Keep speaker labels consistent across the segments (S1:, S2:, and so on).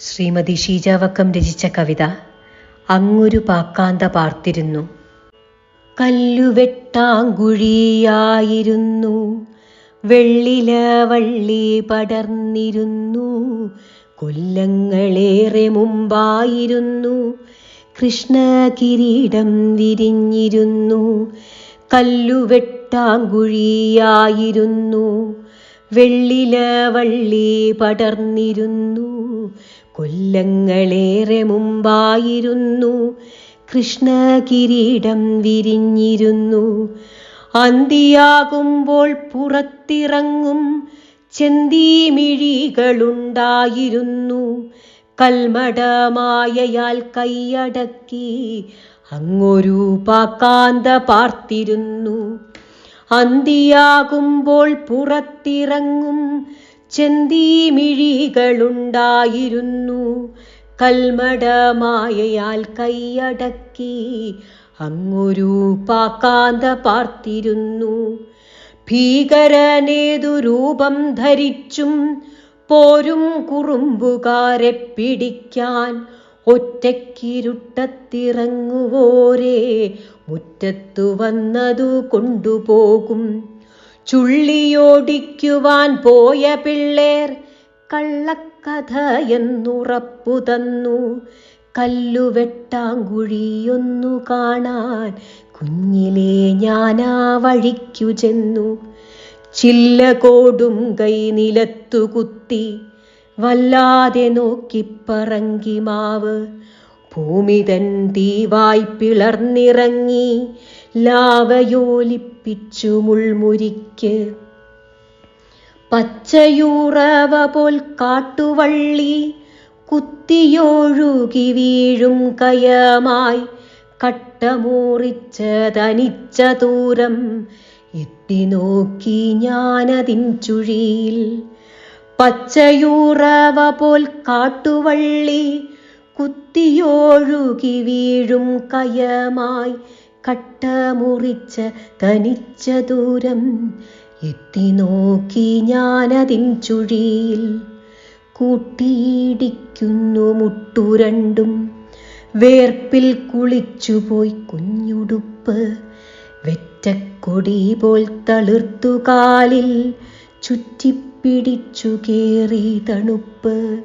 S1: ശ്രീമതി ഷീജാവക്കം രചിച്ച കവിത അങ്ങൊരു പാക്കാന്ത പാർത്തിരുന്നു. കല്ലുവെട്ടാങ്കുഴിയായിരുന്നു, വെള്ളില വള്ളി പടർന്നിരുന്നു. കൊല്ലങ്ങളേറെ മുമ്പായിരുന്നു, കൃഷ്ണകിരീടം വിരിഞ്ഞിരുന്നു. കല്ലുവെട്ടാങ്കുഴിയായിരുന്നു, വെള്ളില വള്ളി പടർന്നിരുന്നു. കൊല്ലങ്ങളേറെ മുമ്പായിരുന്നു, കൃഷ്ണകിരീടം വിരിഞ്ഞിരുന്നു. അന്തിയാകുമ്പോൾ പുറത്തിറങ്ങും ചെന്തിമിഴികളുണ്ടായിരുന്നു. കൽമടമായയാൽ കൈയടക്കി അങ്ങൊരു പാക്കാന്ത പാർത്തിരുന്നു. അന്തിയാകുമ്പോൾ പുറത്തിറങ്ങും ചെന്തിമിഴികളുണ്ടായിരുന്നു. കൽമടമായയാൽ കൈയടക്കി അങ്ങൊരു പാക്കാന്ത പാർത്തിരുന്നു. ഭീകരനേതു രൂപം ധരിച്ചും പോരും കുറുമ്പുകാരെ പിടിക്കാൻ ഒറ്റയ്ക്കിരുട്ടത്തിറങ്ങുവോരെ മുറ്റത്തു വന്നതു കൊണ്ടുപോകും. ചുള്ളിയോടിക്കുവാൻ പോയ പിള്ളേർ കള്ളക്കഥ എന്നുറപ്പു തന്നു. കല്ലുവെട്ടാങ്കുഴിയൊന്നു കാണാൻ കുഞ്ഞിലേ ഞാനാ വഴിക്കു ചെന്നു. ചില്ലകോടും കൈ നിലത്തു കുത്തി വല്ലാതെ നോക്കിപ്പറങ്കി മാവ്. ഭൂമി തൻ തീവായി പിളർന്നിറങ്ങി ലാവയോലിപ്പിച്ചു മുൾമുരിക്ക്. പച്ചയൂറവ പോൽ കാട്ടുവള്ളി കുത്തിയൊഴുകി വീഴും കയമായി കട്ടമൂറിച്ച തനിച്ച ദൂരം എത്തി നോക്കി ഞാനതിൻ ചുഴിയിൽ. പച്ചയൂറവ പോൽ കാട്ടുവള്ളി കുത്തിയൊഴുകി വീഴും കയമായി കട്ടമുറിച്ച തനിച്ച ദൂരം എത്തി നോക്കി ഞാനതിൻ ചുഴിയിൽ. കൂട്ടിയിടിക്കുന്നു മുട്ടുരണ്ടും, വേർപ്പിൽ കുളിച്ചുപോയി കുഞ്ഞുടുപ്പ്. വെറ്റക്കൊടി പോൽ തളിർത്തു കാലിൽ ചുറ്റിപ്പിടിച്ചു കേറി തണുപ്പ്.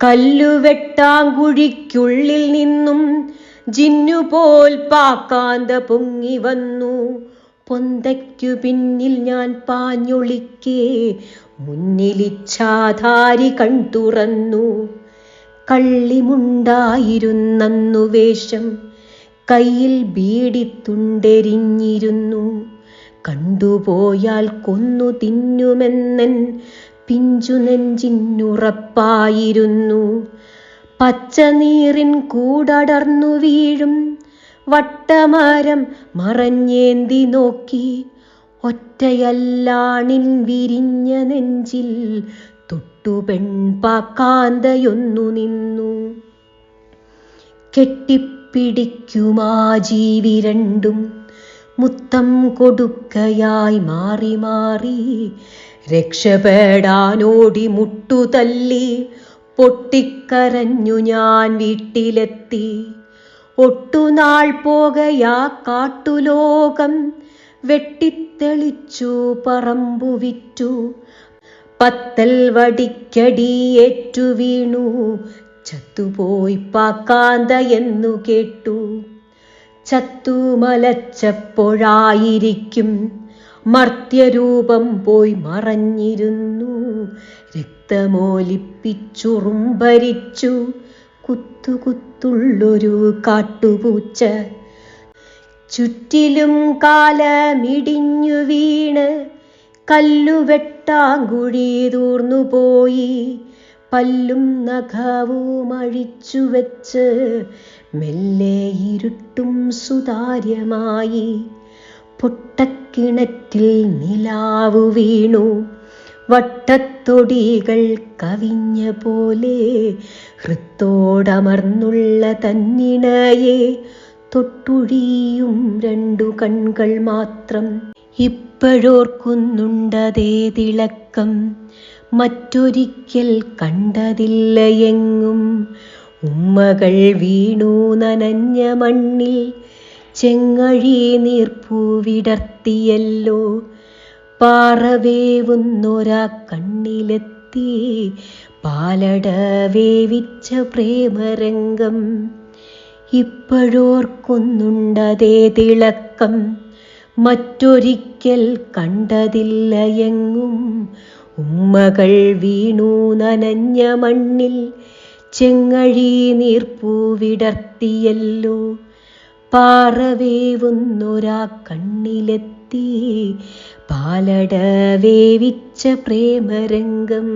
S1: കല്ലുവെട്ടാങ്കുഴിക്കുള്ളിൽ നിന്നും ജിന്നുപോൽ പാക്കാന്ത പൊങ്ങി വന്നു. പൊന്തയ്ക്കു പിന്നിൽ ഞാൻ പാഞ്ഞൊളിക്കേ മുന്നിലിച്ഛാധാരി കൺതുറന്നു. കള്ളിമുണ്ടായിരുന്നന്നു വേഷം, കയ്യിൽ ബീഡിത്തുണ്ടെരിഞ്ഞിരുന്നു. കണ്ടുപോയാൽ കൊന്നു തിന്നുമെന്നൻ പിഞ്ചു നെഞ്ചിനുറപ്പായിരുന്നു. പച്ചനീറിൻ കൂടടർന്നു വീഴും വട്ടമരം മറഞ്ഞേന്തി നോക്കി. ഒറ്റയല്ലാണിൻ വിരിഞ്ഞ നെഞ്ചിൽ തൊട്ടുപെൺപാക്കാന്തയൊന്നു നിന്നു. കെട്ടിപ്പിടിക്കുമാ ജീവി രണ്ടും മുത്തം കൊടുക്കയായി മാറി മാറി. രക്ഷപ്പെടാനോടി മുട്ടുതല്ലി പൊട്ടിക്കരഞ്ഞു ഞാൻ വീട്ടിലെത്തി. ഒട്ടുനാൾ പോകയാ കാട്ടുലോകം വെട്ടിത്തെളിച്ചു പറമ്പു വിറ്റു. പത്തൽ വടിക്കടിയേറ്റു വീണു ചത്തുപോയി പാക്കാന്ത എന്നു കേട്ടു. ചത്തുമലച്ചപ്പോഴായിരിക്കും മർത്യരൂപം പോയി മറഞ്ഞിരുന്നു. രക്തമോലിപ്പിച്ചുറുമ്പരിച്ചു കുത്തുകുത്തുള്ളൊരു കാട്ടുപൂച്ച. ചുറ്റിലും കാലമിടിഞ്ഞു വീണ് കല്ലുവെട്ടാങ്കുഴി തൂർന്നുപോയി. പല്ലും നഖവും അഴിച്ചു വെച്ച് മെല്ലെ ഇരുട്ടും സുതാര്യമായി. പൊട്ടക്കിണറ്റിൽ നിലാവു വീണു, വട്ടത്തൊടികൾ കവിഞ്ഞ പോലെ. ഹൃത്തോടമർന്നുള്ള തന്നിണയെ തൊട്ടുഴിയും രണ്ടു കൺകൾ മാത്രം. ഇപ്പോഴോർക്കുന്നുണ്ടതേ തിളക്കം, മറ്റൊരിക്കൽ കണ്ടതില്ല എങ്ങും. ഉമ്മകൾ വീണു നനഞ്ഞ മണ്ണിൽ ചെങ്ങഴി നീർപ്പൂ വിടർത്തിയല്ലോ. പാറവേവുന്നൊരാ കണ്ണിലെത്തി പാലട വേവിച്ച പ്രേമരംഗം. ഇപ്പോഴോർക്കുന്നുണ്ടതേ തിളക്കം. മറ്റൊരിക്കൽ കണ്ടതില്ല എങ്ങും. ഉമ്മകൾ വീണു നനഞ്ഞ മണ്ണിൽ ചെങ്ങഴി നീർപ്പൂ വിടർത്തിയല്ലോ. പാറവേവുന്നൊരാ കണ്ണിലെത്തി പാലട വേവിച്ച പ്രേമരംഗം.